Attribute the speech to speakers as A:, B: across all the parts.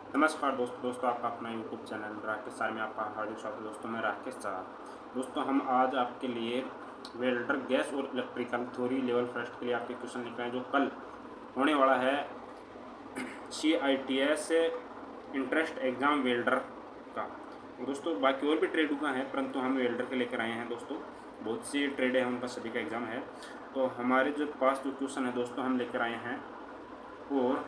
A: नमस्कार दोस्तों आपका अपना यूट्यूब चैनल राकेश सर में आपका हार्दिक स्वागत है। दोस्तों मैं राकेश सर। दोस्तों हम आज आपके लिए वेल्डर गैस और इलेक्ट्रिकल थ्योरी लेवल फर्स्ट के लिए आपके क्वेश्चन लेकर आए जो कल होने वाला है CITS इंटरेस्ट एग्ज़ाम वेल्डर का। दोस्तों बाकी और भी ट्रेड का है परंतु हम वेल्डर के लेकर आए हैं। दोस्तों बहुत सी ट्रेड है, उनका सभी का एग्ज़ाम है। तो हमारे जो पास जो क्वेश्चन है दोस्तों हम लेकर आए हैं और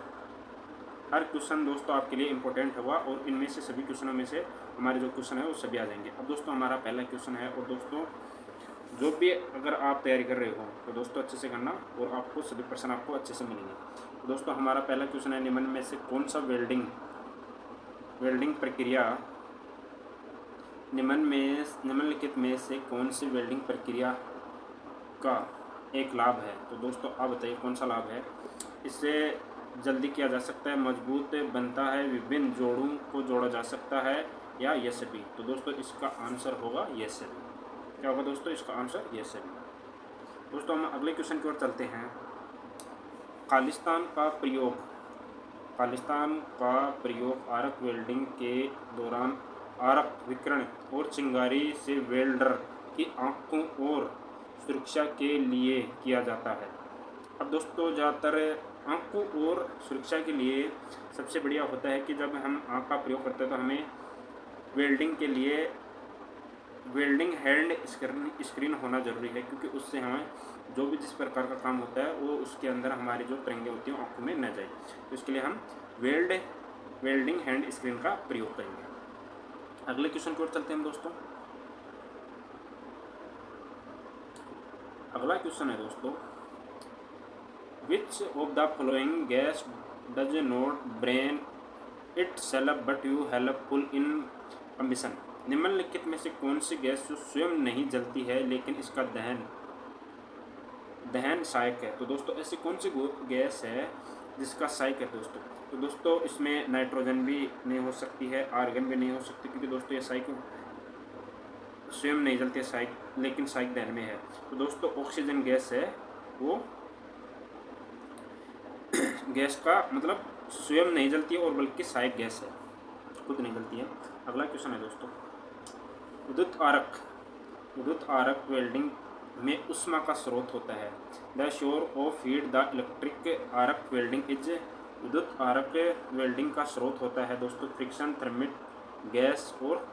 A: हर क्वेश्चन दोस्तों आपके लिए इंपॉर्टेंट होगा और इनमें से सभी क्वेश्चनों में से हमारे जो क्वेश्चन है वो सभी आ जाएंगे। अब दोस्तों हमारा पहला क्वेश्चन है और दोस्तों जो भी अगर आप तैयारी कर रहे हो तो दोस्तों अच्छे से करना और आपको सभी प्रश्न आपको अच्छे से मिलेंगे। तो दोस्तों हमारा पहला क्वेश्चन है, निम्न में से कौन सा वेल्डिंग प्रक्रिया निम्नलिखित में से कौन सी वेल्डिंग प्रक्रिया का एक लाभ है। तो दोस्तों आप बताइए कौन सा लाभ है। इससे जल्दी किया जा सकता है, मजबूत बनता है, विभिन्न जोड़ों को जोड़ा जा सकता है या ये सभी। तो दोस्तों इसका आंसर होगा ये सभी। क्या होगा दोस्तों इसका आंसर ये सभी। दोस्तों हम अगले क्वेश्चन की ओर चलते हैं। खालिस्तान का प्रयोग आर्क वेल्डिंग के दौरान आर्क विकिरण और चिंगारी से वेल्डर की आंखों और सुरक्षा के लिए किया जाता है। अब दोस्तों ज़्यादातर आँखों और सुरक्षा के लिए सबसे बढ़िया होता है कि जब हम आँख का प्रयोग करते हैं तो हमें वेल्डिंग के लिए वेल्डिंग हैंड स्क्रीन होना ज़रूरी है, क्योंकि उससे हमें जो भी जिस प्रकार का काम होता है वो उसके अंदर हमारी जो तरंगें होती हैं आँखों में न जाए। तो इसके लिए हम वेल्डिंग हैंड स्क्रीन का प्रयोग करेंगे। अगले क्वेश्चन की ओर चलते हैं दोस्तों। अगला क्वेश्चन है दोस्तों, Which of the following gas does not burn itself but you helpful in combustion? निम्नलिखित में से कौन सी गैस जो स्वयं नहीं जलती है लेकिन इसका दहन सहायक है। तो दोस्तों ऐसी कौन सी गैस है जिसका सहायक है दोस्तों। तो दोस्तों इसमें नाइट्रोजन भी नहीं हो सकती है, आर्गन भी नहीं हो सकती, क्योंकि दोस्तों ये सहायक स्वयं नहीं जलती है सहायक, लेकिन सहायक दहन में है। तो दोस्तों ऑक्सीजन गैस है, वो गैस का मतलब स्वयं नहीं जलती है और बल्कि सहायक गैस है, खुद नहीं जलती है। अगला क्वेश्चन है दोस्तों, विद्युत आरक वेल्डिंग में ऊष्मा का स्रोत होता है। The source of heat the electric arc welding is. विद्युत आरक वेल्डिंग का स्रोत होता है दोस्तों फ्रिक्शन, थर्मिट, गैस और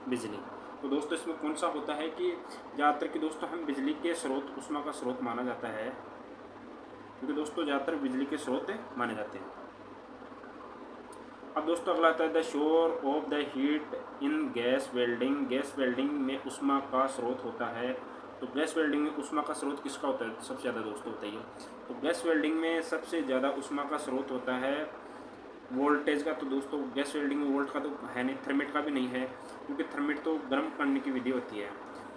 A: बिजली। तो दोस्तों इसमें कौन सा होता है कि ज़्यादातर कि दोस्तों हम बिजली के स्रोत ऊष्मा का स्रोत माना जाता है, क्योंकि दोस्तों ज़्यादातर बिजली के स्रोत माने जाते हैं। अब दोस्तों अगला आता है the source of the heat in gas welding. Gas welding में ऊष्मा का स्रोत होता है। तो गैस वेल्डिंग में ऊष्मा का स्रोत किसका होता है सबसे ज़्यादा दोस्तों बताइए। तो गैस वेल्डिंग में सबसे ज़्यादा ऊष्मा का स्रोत होता है वोल्टेज का। तो दोस्तों गैस वेल्डिंग में वोल्ट का तो है नहीं, थर्मिट का भी नहीं है, क्योंकि थर्मिट तो गर्म करने की विधि होती है।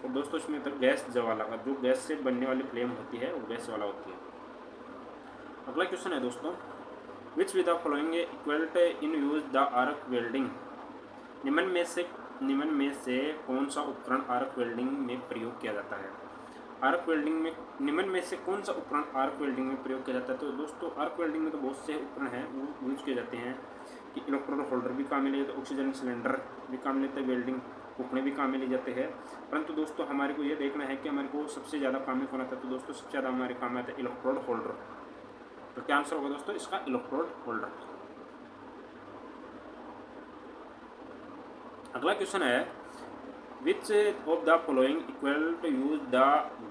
A: और दोस्तों इसमें तो गैस वाला का जो गैस से बनने वाली फ्लेम होती है वो गैस वाला होती है। अगला क्वेश्चन है दोस्तों, which with the following equipment in use the arc welding. निम्न में से कौन सा उपकरण आर्क वेल्डिंग में प्रयोग किया जाता है। आर्क वेल्डिंग में निम्न में से कौन सा उपकरण आर्क वेल्डिंग में प्रयोग किया जाता है। तो दोस्तों आर्क वेल्डिंग में तो बहुत से उपकरण हैं वो यूज किए जाते हैं कि इलेक्ट्रोड होल्डर भी काम में लिए जाते हैं, ऑक्सीजन सिलेंडर भी काम में लेते हैं, वेल्डिंग उपकरण भी काम में लिए जाते हैं। परंतु दोस्तों हमारे को ये देखना है कि हमारे को सबसे ज़्यादा काम में कौन आता है। तो दोस्तों सबसे ज़्यादा हमारे काम में आता है इलेक्ट्रोड होल्डर। तो क्या आंसर होगा दोस्तों इसका इलेक्ट्रोड होल्डर। अगला क्वेश्चन है, which of the following equal to use the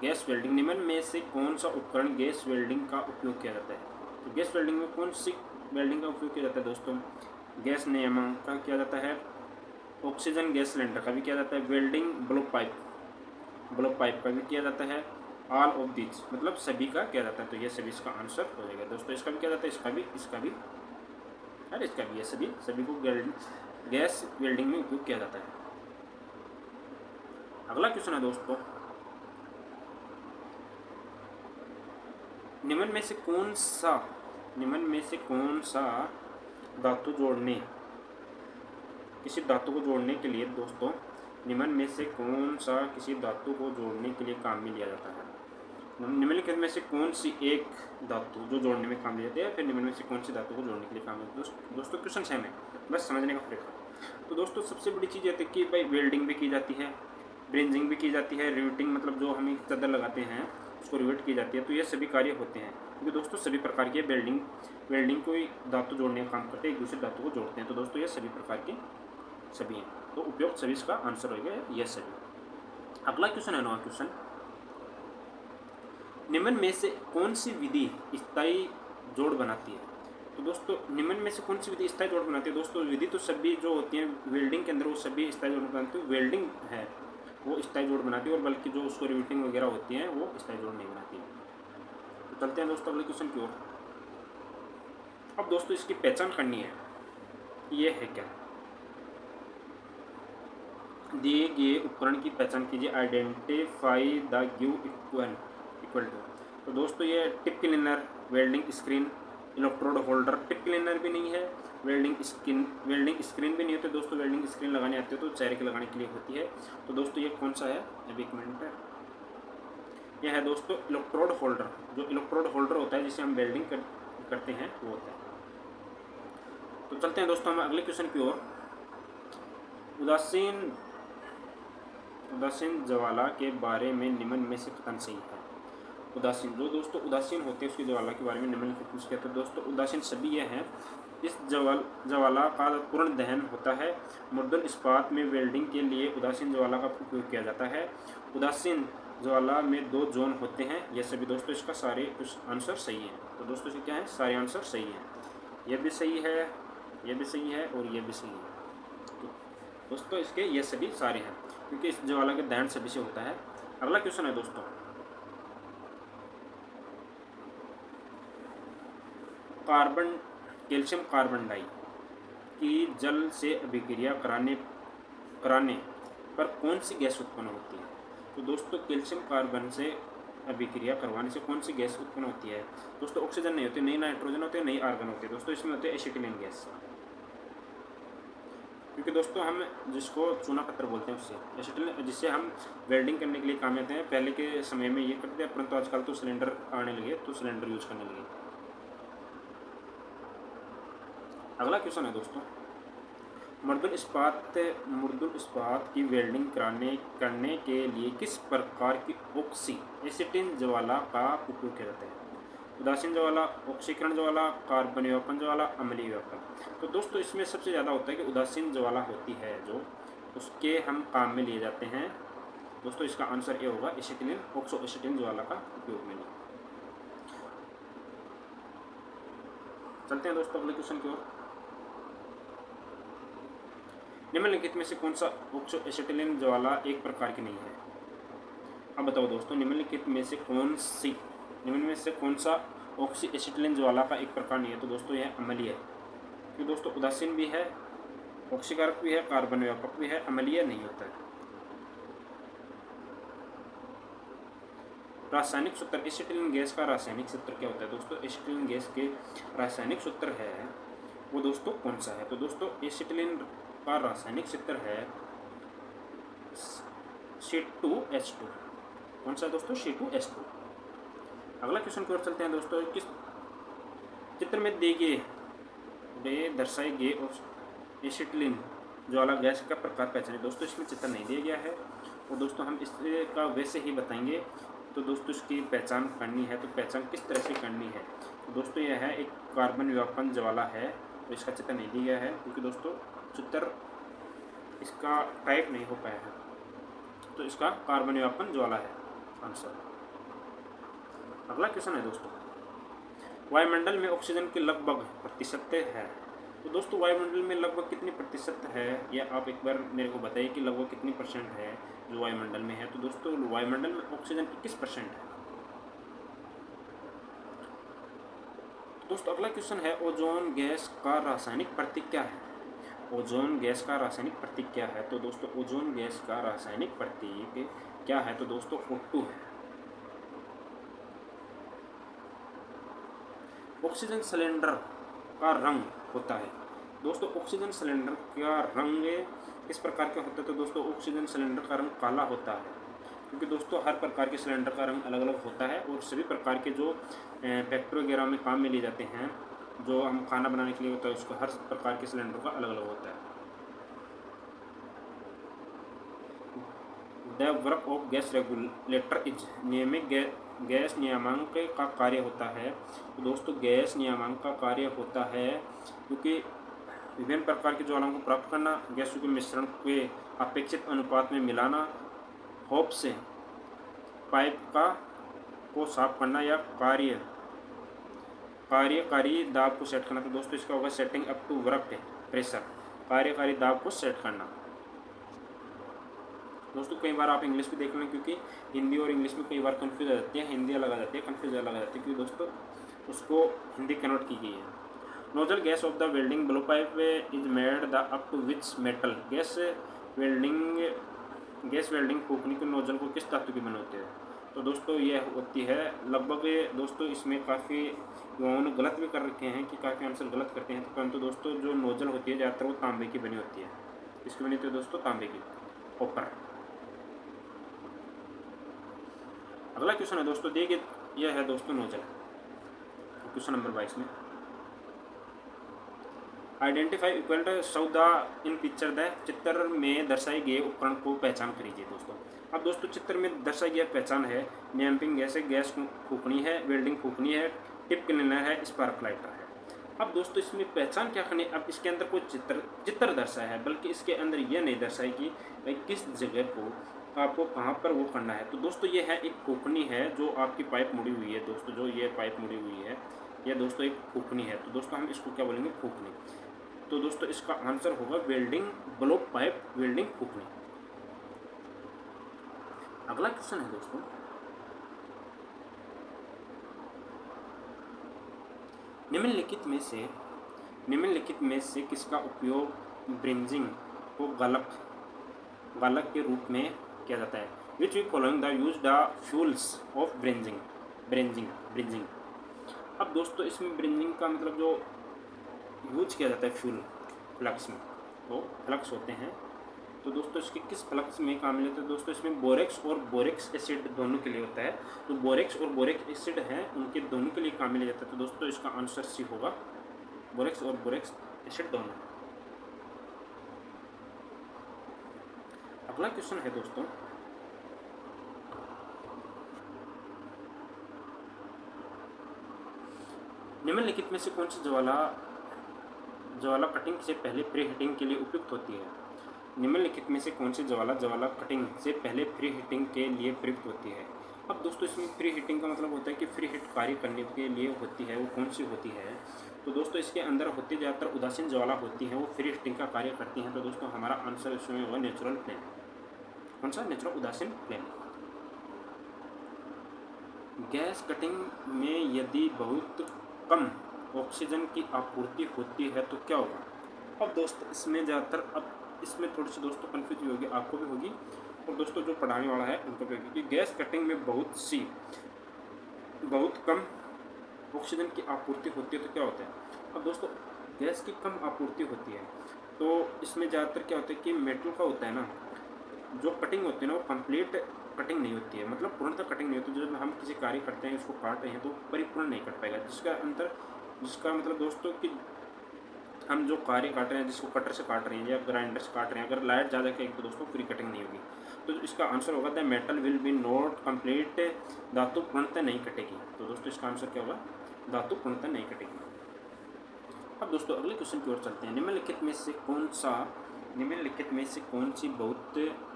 A: gas welding. निम्न में से कौन सा उपकरण गैस वेल्डिंग का उपयोग किया जाता है। तो गैस वेल्डिंग में कौन सी वेल्डिंग का उपयोग किया जाता है दोस्तों। गैस नियामक का किया जाता है, ऑक्सीजन गैस सिलेंडर का भी किया जाता है, वेल्डिंग ब्लो पाइप का भी किया जाता है, ऑल ऑफ दिस मतलब सभी का किया जाता है। तो ये सभी इसका आंसर हो जाएगा दोस्तों। इसका भी किया जाता है, इसका भी और इसका भी, ये सभी को गैस वेल्डिंग में उपयोग किया जाता है। अगला क्वेश्चन है दोस्तों, निम्न में से कौन सा धातु किसी धातु को जोड़ने के लिए दोस्तों निम्न में से कौन सा किसी धातु को जोड़ने के लिए काम में लिया जाता है। निम्नलिखित में से कौन सी एक धातु जो जोड़ने में काम ली जाती है, फिर निम्न में से कौन सी धातु को जोड़ने के लिए काम लेती है। दोस्तों क्वेश्चन सेम है, बस समझने का फर्क है। तो दोस्तों सबसे बड़ी चीज़ ये है कि भाई वेल्डिंग भी की जाती है, ब्रिंजिंग भी की जाती है, रिवेटिंग मतलब जो हम चादर लगाते हैं उसको रिवेट की जाती है। तो ये सभी कार्य होते हैं, क्योंकि दोस्तों सभी प्रकार के वेल्डिंग कोई धातु जोड़ने का काम करते हैं, एक दूसरे धातु को जोड़ते हैं। तो दोस्तों ये सभी प्रकार के सभी हैं, तो उपयुक्त सभी इसका आंसर हो गया ये सभी। अगला क्वेश्चन है 9वां क्वेश्चन, निम्न में से कौन सी विधि स्थायी जोड़ बनाती है। तो दोस्तों निम्न में से कौन सी विधि स्थायी जोड़ बनाती है। दोस्तों विधि तो सभी जो होती हैं वेल्डिंग के अंदर वो सभी स्थायी जोड़ बनाती है, वेल्डिंग है वो स्थायी जोड़ बनाती है, और बल्कि जो उसको रिवेटिंग वगैरह होती है वो स्थायी जोड़ नहीं बनाती है। तो चलते हैं दोस्तों अगले क्वेश्चन की ओर। अब दोस्तों इसकी पहचान करनी है, ये है क्या, दिए गए उपकरण की पहचान कीजिए, identify the given equal to. तो दोस्तों ये tip cleaner, welding screen, electrode holder, tip cleaner भी नहीं है, वेल्डिंग स्क्रीन भी नहीं होती दोस्तों। वेल्डिंग स्क्रीन लगाने आती है तो चेहरे के लगाने के लिए होती है। तो दोस्तों ये कौन सा है, अभी एक मिनट है, यह है दोस्तों इलेक्ट्रोड होल्डर। जो इलेक्ट्रोड होल्डर होता है जिसे हम वेल्डिंग करते हैं वो होता है। तो चलते हैं दोस्तों हम अगले क्वेश्चन की ओर। उदासीन ज्वाला के बारे में निम्न में से कथन सही है। उदासीन, जो दोस्तों उदासीन होते हैं उसकी ज्वाला के बारे में निम्नलिखित पूछ कहते हैं। दोस्तों उदासीन सभी ये हैं, इस ज्वाला का पूर्ण दहन होता है। मुर्दल इस्पात में वेल्डिंग के लिए उदासीन ज्वाला का उपयोग किया जाता है। उदासीन ज्वाला में 2 जोन होते हैं। ये सभी दोस्तों इसका सारे आंसर सही हैं। तो दोस्तों इसके क्या है, सारे आंसर सही हैं। ये भी सही है, ये भी सही है और ये भी सही है। तो दोस्तों इसके ये सभी सारे हैं, क्योंकि इस ज्वाला के दहन सभी से होता है। अगला क्वेश्चन है दोस्तों, कैल्शियम कार्बन डाई की जल से अभिक्रिया कराने पर कौन सी गैस उत्पन्न होती है। तो दोस्तों कैल्शियम कार्बन से अभिक्रिया करवाने से कौन सी गैस उत्पन्न होती है। दोस्तों ऑक्सीजन नहीं होती, नहीं नाइट्रोजन होते, नहीं आर्गन होते दोस्तों, इसमें होते हैं एसिटिलीन गैस। क्योंकि दोस्तों हम जिसको चूना पत्थर बोलते हैं उससे एसिटिलीन, जिससे हम वेल्डिंग करने के लिए काम आते हैं। पहले के समय में ये करते हैं, परंतु आजकल तो सिलेंडर आने लगे तो सिलेंडर यूज करने लगे। अगला क्वेश्चन है दोस्तों, मुर्दल इस्पात की वेल्डिंग करने के लिए किस प्रकार की एसिटिन ज्वाला का उपयोग किया जाता है। उदासीन ज्वाला, ऑक्सीकरण ज्वाला, कार्बन ज्वाला, अम्लीय व्यापन। तो दोस्तों इसमें सबसे ज़्यादा होता है कि उदासीन ज्वाला होती है जो उसके हम काम में लिए जाते हैं। दोस्तों इसका आंसर ये होगा एसिटिलीन, ऑक्सो एसिटिन ज्वाला का उपयोग में नहीं। चलते हैं दोस्तों अगले क्वेश्चन की ओर। निम्नलिखित में से कौन सा ऑक्सो एसिटिलीन ज्वाला एक प्रकार की नहीं है। अब बताओ दोस्तों निम्नलिखित में से कौन सा ऑक्सी एसिटिलीन ज्वाला का एक प्रकार नहीं है। तो दोस्तों यह अम्लीय है, क्योंकि दोस्तों उदासीन भी है, ऑक्सीकारक भी है, कार्बन व्यापक भी है, अम्लीय नहीं होता है। रासायनिक सूत्र, एसिटिलीन गैस का रासायनिक सूत्र क्या होता है। दोस्तों एसिटिलीन गैस के रासायनिक सूत्र है वो दोस्तों कौन सा है। तो दोस्तों एसिटिलीन का रासायनिक सूत्र है C2H2। कौन सा है दोस्तों, C2H2। अगला क्वेश्चन की ओर चलते हैं दोस्तों। किस चित्र में दर्शाए गए एसिटिलीन ज्वाला गैस का प्रकार पहचाने। दोस्तों इसमें चित्र नहीं दिया गया है और दोस्तों हम इसका वैसे ही बताएंगे। तो दोस्तों इसकी पहचान करनी है, तो पहचान किस तरह से करनी है। तो दोस्तों यह है एक कार्बन व्यापन ज्वाला है, तो इसका चित्र नहीं दिया गया है क्योंकि दोस्तों चित्र इसका टाइप नहीं हो पाया है। तो इसका कार्बन व्यापन ज्वाला है आंसर। अगला क्वेश्चन है दोस्तों, वायुमंडल में ऑक्सीजन की लगभग प्रतिशत है। तो दोस्तों वायुमंडल में लगभग कितनी प्रतिशत है, यह आप एक बार मेरे को बताइए कि लगभग कितनी % है जो वायुमंडल में है। तो दोस्तों वायुमंडल में ऑक्सीजन की किस % है। दोस्तों अगला क्वेश्चन है, ओजोन गैस का रासायनिक प्रतीक क्या है। ओजोन गैस का रासायनिक प्रतीक क्या है। तो दोस्तों ओजोन गैस का रासायनिक प्रतीक क्या है। तो दोस्तों O2 है। ऑक्सीजन सिलेंडर का रंग होता है। दोस्तों ऑक्सीजन सिलेंडर का रंग किस प्रकार का होता है। तो दोस्तों ऑक्सीजन सिलेंडर का रंग काला होता है। क्योंकि दोस्तों हर प्रकार के सिलेंडर का रंग अलग अलग होता है और सभी प्रकार के जो फैक्ट्री वगैरह में काम में लिए जाते हैं, जो हम खाना बनाने के लिए होता है, उसको हर प्रकार के सिलेंडर का अलग अलग होता है। The work of gas regulator is, नियमित गैस नियामक का कार्य होता है। तो दोस्तों गैस नियामक का कार्य होता है क्योंकि विभिन्न प्रकार के ज्वालाओं को प्राप्त करना, गैसों के मिश्रण के अपेक्षित अनुपात में मिलाना, होप से पाइप को साफ करना या कार्यकारी दाब को सेट करना। तो दोस्तों इसका होगा setting up to work pressure, कार्यकारी दाब को सेट करना। दोस्तों कई बार आप इंग्लिश भी देख लें, क्योंकि हिंदी और इंग्लिश में कई बार कन्फ्यूज आ जाती है, हिंदी अलग आ जाती है, कन्फ्यूज अलग आ जाती है, क्योंकि दोस्तों उसको हिंदी कन्वर्ट की गई है। Nozzle gas of the welding blow pipe is made the up to which metal, gas welding फूकने के नोजल को किस धातु की बने होते हैं। तो दोस्तों यह होती है लगभग, दोस्तों इसमें काफ़ी युवाओं ने गलत भी कर रखे हैं कि काफ़ी आंसर गलत करते हैं, तो परंतु दोस्तों जो नोजल होती है ज़्यादातर वो तांबे की बनी होती है। इसकी बनी होती है दोस्तों तांबे की, कॉपर। अगला क्वेश्चन है दोस्तों, देखिए यह है दोस्तों नोजल, क्वेश्चन नंबर 22 में आइडेंटिफाई इक्वल शब्द इन पिक्चर द, चित्र में दर्शाए गए उपकरण को पहचान करिए दोस्तों। अब दोस्तों चित्र में दर्शाई गया पहचान है, नैम्पिंग गैस है, गैस फूकनी है, वेल्डिंग फूकनी है, टिप क्लीनर है, स्पार्क लाइटर है। अब दोस्तों इसमें पहचान क्या करनी, अब इसके अंदर कोई चित्र दर्शाया है, बल्कि इसके अंदर यह नहीं दर्शाई कि भाई किस जगह को आपको कहाँ पर वो करना है। तो दोस्तों ये है एक फूकनी है, जो आपकी पाइप मुड़ी हुई है दोस्तों, जो ये पाइप मुड़ी हुई है, यह दोस्तों एक फूकनी है। तो दोस्तों हम इसको क्या बोलेंगे, फूकनी। तो दोस्तों इसका आंसर होगा वेल्डिंग ब्लो पाइप, वेल्डिंग फूकनी। अगला क्वेश्चन है दोस्तों, निम्नलिखित में से किसका उपयोग ब्रिंजिंग को गालक के रूप में किया जाता है। Which we following the use the fuels of brazing. अब दोस्तों इसमें ब्रिंजिंग का मतलब जो यूज किया जाता है फ्यूल फ्लक्स में, वो फ्लक्स होते हैं। तो दोस्तों इसके किस फ्लक्स में काम लेते हैं दोस्तों, इसमें बोरेक्स और बोरेक्स एसिड दोनों के लिए होता है। तो बोरेक्स और बोरेक एसिड हैं, उनके दोनों के लिए काम में लिया जाता है। तो दोस्तों इसका आंसर सी होगा, बोरेक्स और बोरेक्स एसिड दोनों। अगला क्वेश्चन है दोस्तों, निम्नलिखित में से कौन सी ज्वाला कटिंग से पहले प्री हीटिंग के लिए उपयुक्त होती है। निम्नलिखित में से कौन सी ज्वाला कटिंग से पहले प्री हीटिंग के लिए प्रयुक्त होती है। अब दोस्तों इसमें प्री हीटिंग का मतलब होता है कि फ्री हीट कार्य करने के लिए होती है, वो कौन सी होती है। तो दोस्तों इसके अंदर होती ज़्यादातर उदासीन ज्वाला होती हैं, वो फ्री हीटिंग का कार्य करती हैं। तो दोस्तों हमारा आंसर इसमें होगा नेचुरल फ्लेम। कौन सा, नेचुरल उदासीन फ्लेम। गैस कटिंग में यदि बहुत कम ऑक्सीजन की आपूर्ति होती है तो क्या होगा। अब दोस्तों इसमें ज़्यादातर, अब इसमें थोड़ी सी दोस्तों कन्फ्यूज होगी, आपको भी होगी और दोस्तों जो पढ़ाने वाला है उनको भी होगी, कि गैस कटिंग में बहुत कम ऑक्सीजन की आपूर्ति होती है तो क्या होता है। अब दोस्तों गैस की कम आपूर्ति होती है तो इसमें ज़्यादातर क्या होता है कि मेटल का होता है ना, जो कटिंग होती है ना वो कंप्लीट कटिंग नहीं होती है, मतलब पूर्णतः कटिंग नहीं होती। जब हम किसी कार्य करते हैं, उसको काट रहे हैं तो परिपूर्ण नहीं कट पाएगा, जिसका मतलब दोस्तों कि हम जो कार्य काट रहे हैं, जिसको कटर से काट रहे हैं या ग्राइंडर से काट रहे हैं, अगर लाइट ज़्यादा कहेंगे तो दोस्तों पूरी कटिंग नहीं होगी। तो इसका आंसर होगा the metal will be not complete, धातु पूर्णतः नहीं कटेगी। तो दोस्तों इसका आंसर क्या होगा, धातु पूर्णतः नहीं कटेगी। अब दोस्तों अगले क्वेश्चन की ओर चलते हैं। निम्नलिखित में से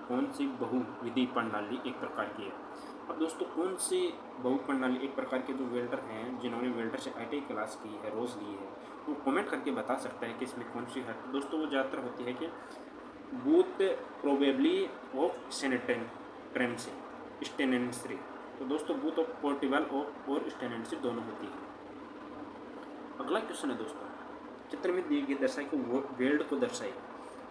A: कौन सी बहुविधि प्रणाली एक प्रकार की है। अब दोस्तों कौन सी बहु प्रणाली एक प्रकार के, जो वेल्डर हैं, जिन्होंने वेल्डर से ITI क्लास की है, रोज़ ली है, वो कमेंट करके बता सकता है कि इसमें कौन सी है। तो दोस्तों वो ज़्यादातर होती है कि बूथ प्रोबेबली ऑफ स्टेनेंसी। तो दोस्तों बूथ ऑफ पोर्टेबल और स्टेनेंसी दोनों होती है। अगला क्वेश्चन है दोस्तों, चित्र में दी गई दर्शाई को वेल्ड को दर्शाई।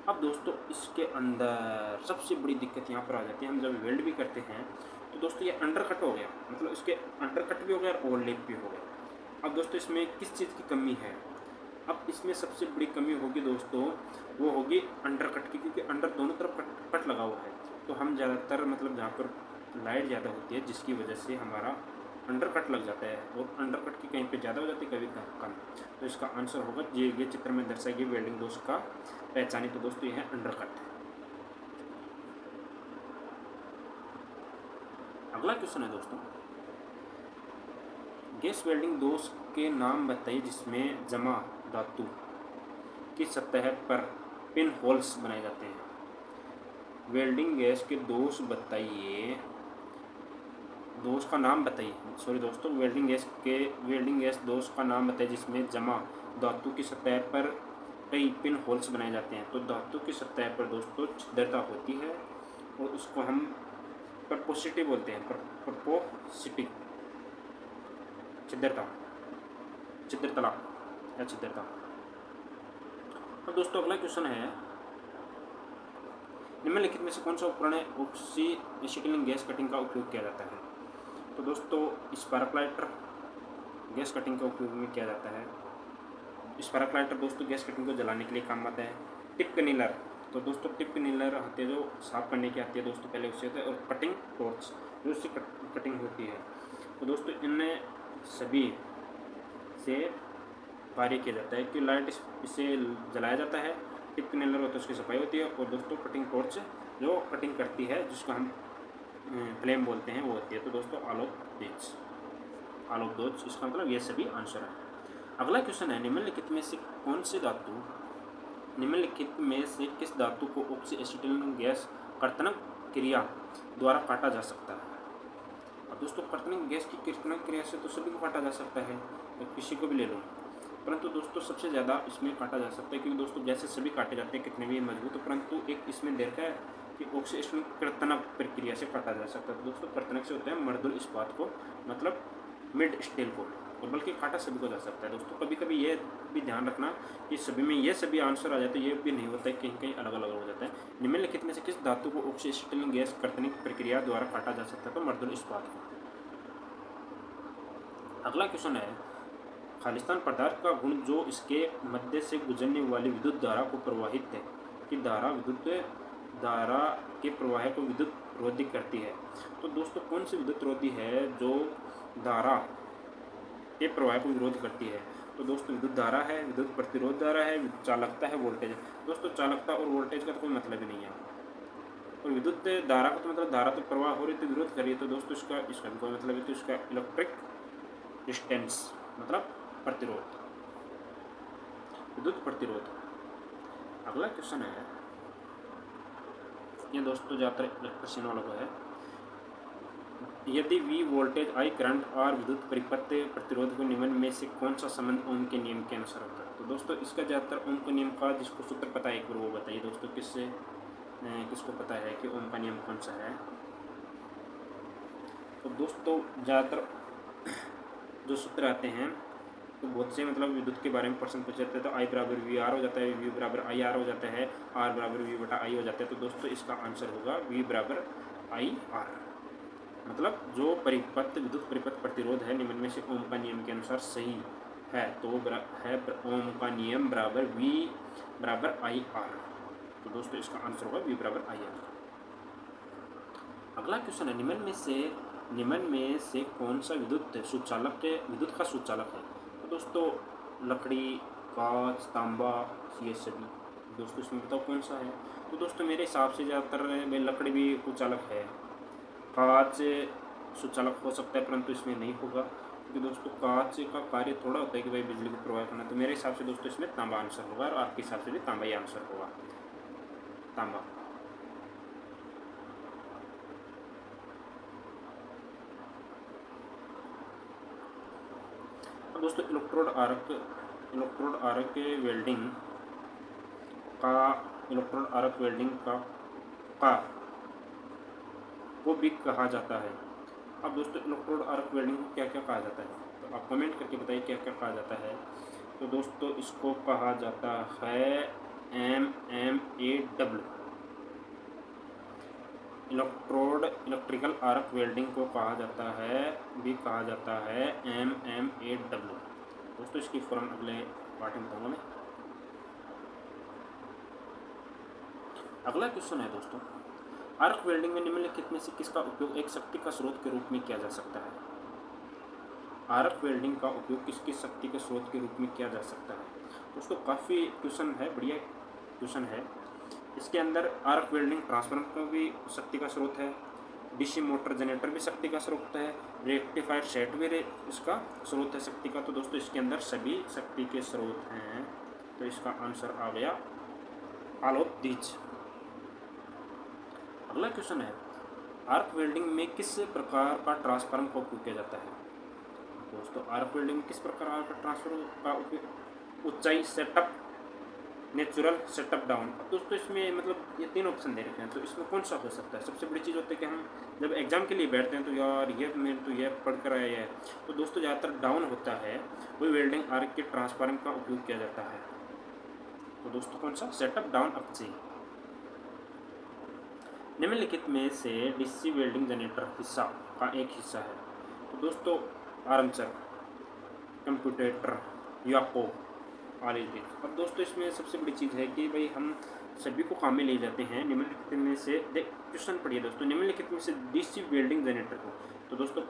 A: अब दोस्तों इसके अंदर सबसे बड़ी दिक्कत यहाँ पर आ जाती है, हम जब वेल्ड भी करते हैं तो दोस्तों ये अंडरकट हो गया, मतलब इसके अंडरकट भी हो गया और ओवरलैप भी हो गया। अब दोस्तों इसमें किस चीज़ की कमी है। अब इसमें सबसे बड़ी कमी होगी दोस्तों, वो होगी अंडरकट की, क्योंकि अंडर दोनों तरफ कट लगा हुआ है। तो हम ज़्यादातर मतलब जहाँ पर लाइट ज़्यादा होती है, जिसकी वजह से हमारा अंडरकट लग जाता है, और अंडरकट की कहीं पे ज़्यादा हो जाती है, कभी कम। तो इसका आंसर होगा ये चित्र में दर्शाई गई वेल्डिंग दोष का पहचानी। तो दोस्तों ये है अंडरकट। अगला क्वेश्चन है दोस्तों, गैस वेल्डिंग दोष के नाम बताइए जिसमें जमा धातु की सतह पर पिन होल्स बनाए जाते हैं। वेल्डिंग गैस के दोष बताइए, दोष का नाम बताइए, सॉरी दोस्तों, वेल्डिंग गैस दोष का नाम बताइए जिसमें जमा धातु की सतह पर कई पिन होल्स बनाए जाते हैं। तो धातु की सतह पर दोस्तों छिद्रता होती है, और उसको हम परपोसिटी बोलते हैं, परपोसिटी, छिद्रता, छिद्रतला या छिद्रता। अब दोस्तों अगला क्वेश्चन है, निम्नलिखित में से कौन सा उपकरण है ऑक्सी एसिटिलीन गैस कटिंग का उपयोग किया जाता है। तो दोस्तों स्पार्क लाइटर गैस कटिंग के उपयोग में किया जाता है। स्पार्क लाइटर दोस्तों गैस कटिंग को जलाने के लिए काम आता है। टिप क्लीनर, तो दोस्तों टिप क्लीनर आती है जो साफ करने की आती है दोस्तों, पहले उससे होता है। और कटिंग टॉर्च जो उससे कटिंग होती है। तो दोस्तों इन सभी से कार्य किया जाता है कि लाइट इससे जलाया जाता है, टिप क्लीनर होता है उसकी सफाई होती है, और दोस्तों कटिंग टॉर्च जो कटिंग करती है जिसको हम फ्लेम बोलते हैं वो होती है। तो दोस्तों आलोक दोष इसका मतलब ये सभी आंसर है। अगला क्वेश्चन है, निम्नलिखित में से किस धातु को ऑक्सी एसिटिलीन गैस कर्तनक क्रिया द्वारा काटा जा सकता है। अब दोस्तों कर्तनक गैस की कर्तनक क्रिया से तो सभी को काटा जा सकता है, तो किसी को भी ले लो, परंतु दोस्तों सबसे ज़्यादा इसमें काटा जा सकता है, क्योंकि दोस्तों जैसे सभी काटे जाते हैं कितने भी मजबूत, परंतु एक इसमें देर है कि ऑक्सी एसिटिलीन कर्तनक प्रक्रिया से काटा जा सकता है। तो दोस्तों कर्तनक से होता है मर्दुल इस्पात को, मतलब मिड स्टील को, और बल्कि काटा सभी को जा सकता है। दोस्तों कभी कभी ये भी ध्यान रखना कि सभी में ये सभी आंसर आ जाते हैं, ये भी नहीं होता है, कहीं कहीं अलग अलग हो जाता है। निम्नलिखित में से किस धातु को ऑक्सी एसिटिलीन गैस कर्तनिक प्रक्रिया द्वारा काटा जा सकता है। तो मर्दुल इस्पात को। अगला क्वेश्चन है, खालिस्तान पदार्थ का गुण जो इसके मध्य से गुजरने वाली विद्युत धारा को प्रवाहित है कि विद्युत धारा के प्रवाह को विद्युत रोधी करती है। तो दोस्तों कौन सी विद्युत रोधी है जो धारा के प्रवाह को विरोध करती है। तो दोस्तों विद्युत धारा है, विद्युत प्रतिरोध धारा है, चालकता है, वोल्टेज है। दोस्तों चालकता और वोल्टेज का तो कोई मतलब ही नहीं है, और विद्युत धारा का तो मतलब धारा तो प्रवाह हो रही तो विरोध कर रही है, तो दोस्तों इसका भी कोई मतलब है। तो इसका इलेक्ट्रिक डिस्टेंस मतलब प्रतिरोध, विद्युत प्रतिरोध। अगला क्वेश्चन है, ये दोस्तों ज़्यादातर इलेक्ट्रिशियन वालों को है, यदि V वोल्टेज I करंट और विद्युत परिपथ प्रतिरोध को निम्न में से कौन सा संबंध ओम के नियम के अनुसार होता है। तो दोस्तों इसका ज़्यादातर ओम के नियम का जिसको सूत्र पता है एक बार वो बताइए दोस्तों, किसको पता है कि ओम का नियम कौन सा है। तो दोस्तों ज़्यादातर जो सूत्र आते हैं तो बहुत से मतलब विद्युत के बारे में प्रश्न पूछे जाते हैं। तो I बराबर V R हो जाता है, V बराबर I R हो जाता है, R बराबर V बटा I हो जाता है। तो दोस्तों इसका आंसर होगा V बराबर I R, मतलब जो परिपथ विद्युत परिपथ प्रतिरोध है निम्न में से ओम का नियम के अनुसार सही है तो है ओम का नियम बराबर V बराबर I R। तो दोस्तों इसका आंसर होगा V बराबर I R। अगला क्वेश्चन है, निम्न में से कौन सा विद्युत का सुचालक है। तो दोस्तों लकड़ी, कांच, तांबा, ये सभी। दोस्तों इसमें बताओ कौन सा है। तो दोस्तों मेरे हिसाब से ज़्यादातर लकड़ी भी सुचालक है, कांच सुचालक हो सकता है परंतु इसमें नहीं होगा, क्योंकि दोस्तों कांच का कार्य थोड़ा होता है कि भाई बिजली को प्रवाह करना। तो मेरे हिसाब से दोस्तों इसमें तांबा आंसर होगा, और आपके हिसाब से भी तांबा ही आंसर होगा, तांबा। अब दोस्तों इलेक्ट्रोड आर्क वेल्डिंग का को भी कहा जाता है। अब दोस्तों इलेक्ट्रोड आर्क वेल्डिंग को क्या क्या कहा जाता है, तो आप कमेंट करके बताइए क्या क्या कहा जाता है। तो दोस्तों इसको कहा जाता है MMAW। इलेक्ट्रिकल आर्क वेल्डिंग को कहा जाता है MMAW। दोस्तों इसकी फॉर्म अगले पार्ट में बताऊंगा मैं। अगला क्वेश्चन है दोस्तों, आर्क वेल्डिंग में निम्नलिखित में से किसका उपयोग एक शक्ति का स्रोत के रूप में किया जा सकता है? आर्क वेल्डिंग का उपयोग किसकी शक्ति के स्रोत के रूप में किया जा सकता है? दोस्तों काफ़ी क्वेश्चन है, बढ़िया क्वेश्चन है। इसके अंदर आर्क वेल्डिंग ट्रांसफार्मर का भी शक्ति का स्रोत है, डीसी मोटर जनरेटर भी शक्ति का स्रोत है, रेक्टिफायर सेट भी इसका स्रोत है शक्ति का। तो दोस्तों इसके अंदर सभी शक्ति के स्रोत हैं, तो इसका आंसर आ गया ऑल ऑफ दीज। अगला क्वेश्चन है, आर्क वेल्डिंग में किस प्रकार का ट्रांसफार्मर का उपयोग किया जाता है? दोस्तों आर्क वेल्डिंग में किस प्रकार का ट्रांसफार्मर का उपयोग? ऊंचाई सेटअप, नेचुरल, सेटअप डाउन। अब दोस्तों इसमें मतलब ये 3 ऑप्शन दे रखे हैं, तो इसमें कौन सा हो सकता है? सबसे बड़ी चीज़ होती है कि हम जब एग्जाम के लिए बैठते हैं तो यार ये मैं तो ये पढ़ कर आया है, तो दोस्तों ज़्यादातर डाउन होता है, वही वेल्डिंग आर्क के ट्रांसफार्मर का उपयोग किया जाता है। तो दोस्तों कौन सा? सेटअप डाउन अप जी। निम्नलिखित में से डीसी वेल्डिंग जनरेटर हिस्सा का एक हिस्सा है? तो दोस्तों आर्मचर, कंप्यूटेटर, याको, ऑलिव। अब दोस्तों इसमें सबसे बड़ी चीज़ है कि भाई हम सभी को काम में ले जाते हैं। निम्नलिखित में से क्वेश्चन पढ़िए दोस्तों, निम्नलिखित में से डीसी वेल्डिंग जनरेटर को, तो दोस्तों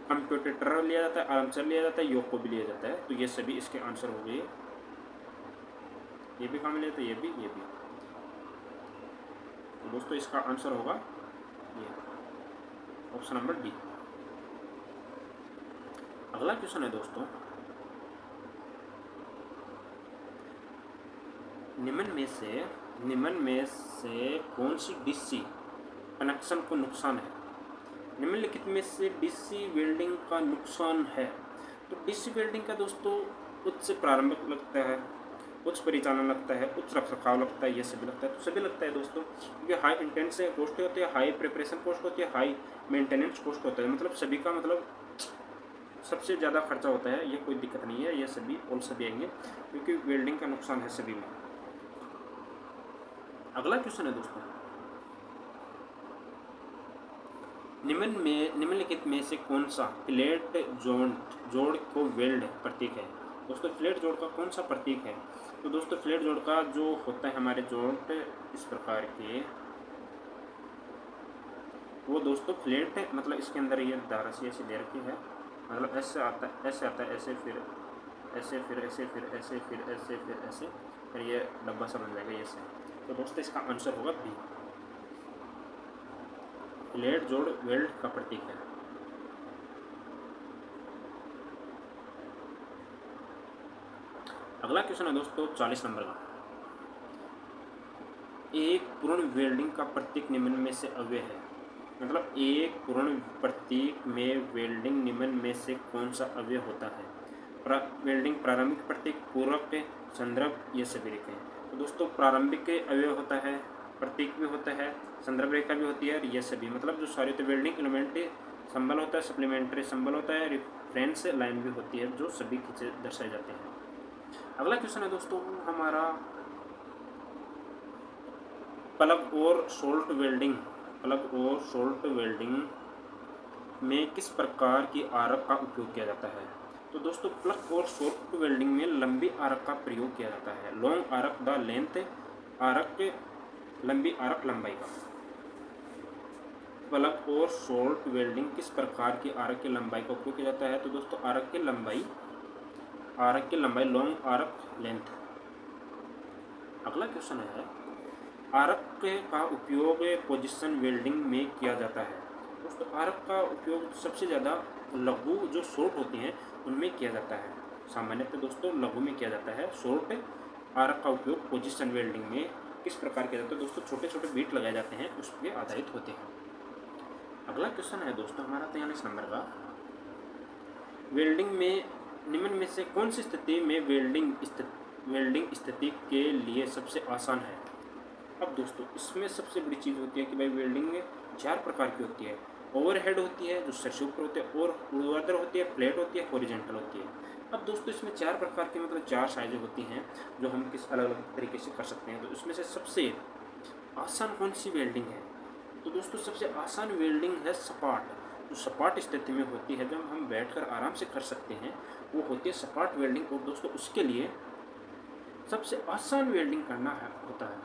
A: कंप्यूटेटर लिया जाता है, आर्मचर लिया जाता है, योको भी लिया जाता है। तो ये सभी इसके आंसर हो गए। ये भी काम में लेते हैं, ये भी। तो दोस्तों इसका आंसर होगा ये ऑप्शन नंबर डी। अगला क्वेश्चन है दोस्तों, निम्न में से कौन सी डीसी कनेक्शन को नुकसान है? निम्नलिखित में से डीसी वेल्डिंग का नुकसान है? तो डीसी वेल्डिंग का दोस्तों उच्च प्रारंभिक लगता है, उच्च परिचालन लगता है, उच्च रखरखाव लगता है, ये सभी लगता है। तो सभी लगता है दोस्तों, क्योंकि हाई इंटेंस कॉस्ट होती है, हाई प्रिपरेशन कॉस्ट होती है, हाई मेंटेनेंस कॉस्ट होता है। मतलब सभी का मतलब सबसे ज़्यादा खर्चा होता है। ये कोई दिक्कत नहीं है, ये सभी और सभी आएंगे, क्योंकि वेल्डिंग का नुकसान है सभी में। अगला क्वेश्चन है दोस्तों, निम्नलिखित में से कौन सा फ्लैट जोड़ को वेल्ड प्रतीक है? दोस्तों फ्लैट जोड़ का कौन सा प्रतीक है? तो दोस्तों फ्लैट जोड़ का जो होता है हमारे जोड़ इस प्रकार के, वो दोस्तों फ्लैट मतलब इसके अंदर ये धारासी ऐसे दे रखी है, मतलब ऐसे आता है, ऐसे आता है, ऐसे फिर ऐसे, फिर ऐसे, फिर ऐसे, फिर ऐसे, फिर ऐसे, फिर ये डब्बा सा बन जाएगा ऐसे। तो दोस्तों इसका आंसर होगा बी, फ्लैट जोड़ वेल्ड का प्रतीक है। अगला क्वेश्चन है दोस्तों 40 नंबर का, एक पूर्ण वेल्डिंग का प्रतीक निम्न में से अव्यय है? मतलब एक पूर्ण प्रतीक में वेल्डिंग निम्न में से कौन सा अव्यय होता है? वेल्डिंग प्रारंभिक प्रतीक, पूरक, संदर्भ, ये सभी लिखे हैं। तो दोस्तों प्रारंभिक अव्यय होता है, प्रतीक भी होता है, संदर्भ रेखा भी होती है, और ये सभी मतलब जो सारे तो वेल्डिंग एलिमेंट संबल होता है, सप्लीमेंट्री संबल होता है, रेफरेंस लाइन भी होती है, जो सभी खींचे दर्शाए जाते हैं। अगला क्वेश्चन है दोस्तों हमारा, प्लग और सोल्ट वेल्डिंग में किस प्रकार की आरक का उपयोग किया जाता है? तो दोस्तों प्लग और सोल्ट वेल्डिंग में लंबी आरक का प्रयोग किया जाता है। लॉन्ग आरक द लेंथ आरक, लंबी आरक लंबाई का। प्लग और सोल्ट वेल्डिंग किस प्रकार की आरक की लंबाई का उपयोग किया जाता है? तो दोस्तों आरक की लंबाई लॉन्ग आरक लेंथ। अगला क्वेश्चन है, आरक का उपयोग पोजीशन वेल्डिंग में किया जाता है? दोस्तों आरक का उपयोग सबसे ज़्यादा लघु जो शॉर्ट होती हैं उनमें किया जाता है। सामान्यतः दोस्तों लघु में किया जाता है शॉर्ट आरक का उपयोग। पोजीशन वेल्डिंग में किस प्रकार किया जाता है? दोस्तों छोटे छोटे बीट लगाए जाते हैं, उस पर आधारित होते हैं। अगला क्वेश्चन है दोस्तों हमारा 43 नंबर का, वेल्डिंग में निम्न में से कौन सी स्थिति में वेल्डिंग स्थिति के लिए सबसे आसान है? अब दोस्तों इसमें सबसे बड़ी चीज़ होती है कि भाई वेल्डिंग में 4 प्रकार की होती है। ओवरहेड होती है जो सर से ऊपर होती है, और ऊर्ध्वाधर होती है, प्लेट होती है, हॉरिजॉन्टल होती है। अब दोस्तों इसमें 4 प्रकार की मतलब 4 साइजें होती हैं जो हम किस अलग अलग तरीके से कर सकते हैं। तो इसमें से सबसे आसान कौन सी वेल्डिंग है? तो दोस्तों सबसे आसान वेल्डिंग है सपाट, जो सपाट स्थिति में होती है, जब हम बैठकर आराम से कर सकते हैं, वो होती है सपाट वेल्डिंग। और दोस्तों उसके लिए सबसे आसान वेल्डिंग करना होता है।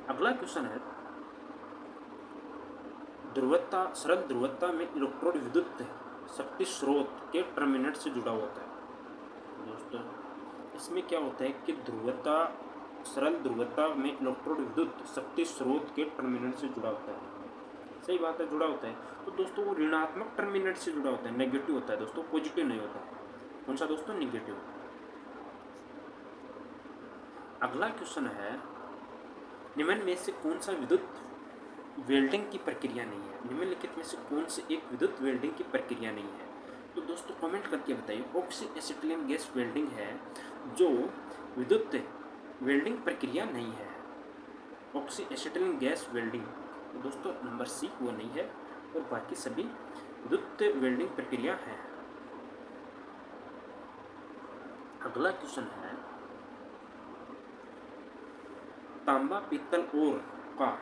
A: अगला क्वेश्चन है, ध्रुवता सरल ध्रुवता में इलेक्ट्रोड विद्युत शक्ति स्रोत के टर्मिनल से जुड़ा होता है। दोस्तों इसमें क्या होता है कि सरल ध्रुवता में इलेक्ट्रोड विद्युत शक्ति स्रोत के टर्मिनल से जुड़ा होता है। सही बात है, जुड़ा होता है। तो दोस्तों वो ऋणात्मक टर्मिनल से जुड़ा होता है, नेगेटिव होता है दोस्तों, पॉजिटिव नहीं होता। कौन सा दोस्तों? नेगेटिव। अगला क्वेश्चन है, निम्न में से कौन सा विद्युत वेल्डिंग की प्रक्रिया नहीं है? निम्नलिखित में से कौन सी एक विद्युत वेल्डिंग की प्रक्रिया नहीं है? तो दोस्तों कमेंट करके बताइए। ऑक्सी एसिटिलीन गैस वेल्डिंग है जो विद्युत वेल्डिंग प्रक्रिया नहीं है। ऑक्सी एसिटिलीन गैस वेल्डिंग, तो दोस्तों नंबर सी वो नहीं है, और बाकी सभी विद्युत वेल्डिंग प्रक्रिया है। अगला क्वेश्चन है, तांबा पीतल और का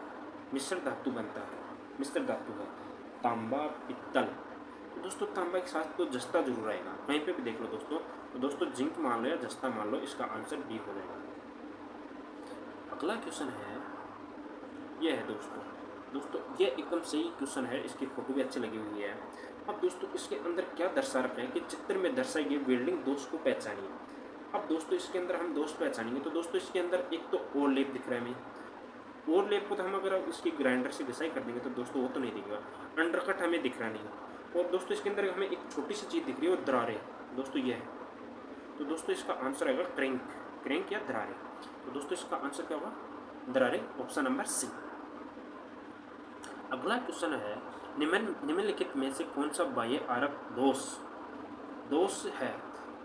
A: मिश्र धातु बनता है। मिश्र धातु है तांबा पीतल। तो दोस्तों तांबा के साथ तो जस्ता जरूर आएगा, कहीं पे भी देख लो दोस्तों। तो दोस्तों जिंक मान लो या जस्ता मान लो, इसका आंसर बी हो जाएगा। अगला क्वेश्चन है, यह है दोस्तों ये एकदम सही क्वेश्चन है, इसकी फोटो भी अच्छी लगी हुई है। अब दोस्तों इसके अंदर क्या दर्शा रखा है कि चित्र में दर्शाई गई वेल्डिंग दोष को पहचानिए। अब दोस्तों इसके अंदर हम दोष पहचानेंगे। तो दोस्तों इसके अंदर एक तो और लेप दिख रहा है हमें। और लेप को तो हम अगर इसकी ग्राइंडर से घिसाई कर देंगे तो दोस्तों वो तो नहीं दिखेगा। अंडरकट हमें दिख रहा नहीं। और दोस्तों इसके अंदर हमें एक छोटी सी चीज़ दिख रही है, और दरारें दोस्तों ये है। तो दोस्तों इसका आंसर आएगा क्रैंक या दरारें। तो दोस्तों इसका आंसर क्या होगा? दरारें, ऑप्शन नंबर सी। अगला क्वेश्चन है, निम्नलिखित में से कौन सा बाह्य आरक दोष है?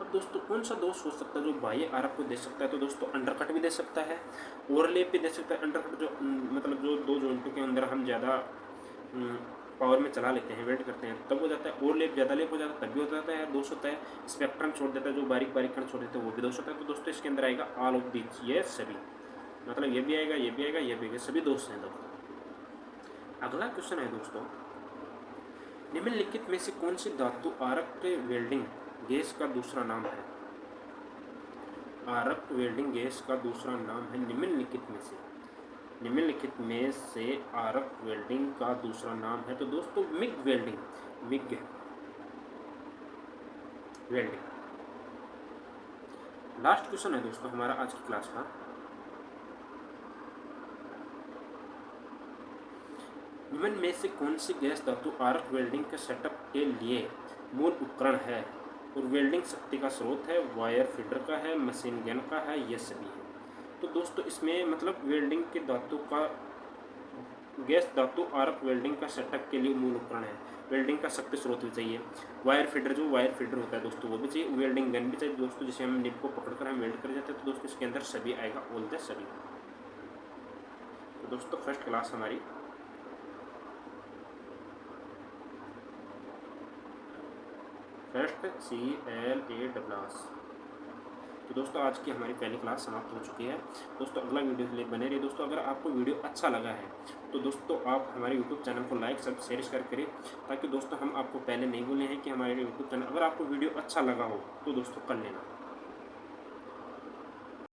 A: अब दोस्तों कौन सा दोष हो सकता है जो बाह्य आरक को दे सकता है? तो दोस्तों अंडरकट भी दे सकता है, ओवरलेप भी दे सकता है। अंडरकट जो मतलब जो दो जॉइंटों के अंदर हम ज़्यादा पावर में चला लेते हैं, वेल्ड करते हैं, तब हो जाता है। ओवरलेप ज़्यादा लेप हो जाता है तब भी हो जाता है, दोष होता है। स्पेक्ट्रम छोड़ देता है, जो बारीक बारीक कण छोड़ देते हैं, वो भी दोष होता है। तो दोस्तों इसके अंदर आएगा ऑल ऑफ दीज, ये सभी, मतलब ये भी आएगा, ये भी आएगा, ये भी आएगा, सभी दोष हैं दोस्तों। अगला क्वेश्चन है दोस्तों, निम्नलिखित में से कौन सी धातु आरक वेल्डिंग गैस का दूसरा नाम है? आरक वेल्डिंग गैस का दूसरा नाम है निम्नलिखित में से आरक वेल्डिंग का दूसरा नाम है। तो दोस्तों मिग वेल्डिंग। लास्ट क्वेश्चन है दोस्तों हमारा आज की क्लास का, निम्न में से कौन सी गैस धातु आरक वेल्डिंग के सेटअप के लिए मूल उपकरण है और वेल्डिंग शक्ति का स्रोत है? वायर फीडर का है, मशीन गन का है, ये सभी है। तो दोस्तों इसमें मतलब वेल्डिंग के गैस धातु आरक वेल्डिंग का सेटअप के लिए मूल उपकरण है। वेल्डिंग का शक्ति स्रोत भी चाहिए, वायर फीडर होता है दोस्तों वो भी चाहिए, वेल्डिंग गन भी चाहिए दोस्तों, जिसे हम निब को पकड़कर हम वेल्ड कर जाते हैं। तो दोस्तों इसके अंदर सभी आएगा, ऑल द सभी। तो दोस्तों फर्स्ट क्लास हमारी फर्स्ट CLASS। तो दोस्तों आज की हमारी पहली क्लास समाप्त हो चुकी है। दोस्तों अगला वीडियो के लिए बने रहिए। दोस्तों अगर आपको वीडियो अच्छा लगा है तो दोस्तों आप हमारे यूट्यूब चैनल को लाइक सब शेयर करें, ताकि दोस्तों हम आपको पहले नहीं बोले हैं कि हमारे यूट्यूब चैनल, अगर आपको वीडियो अच्छा लगा हो तो दोस्तों कर लेना।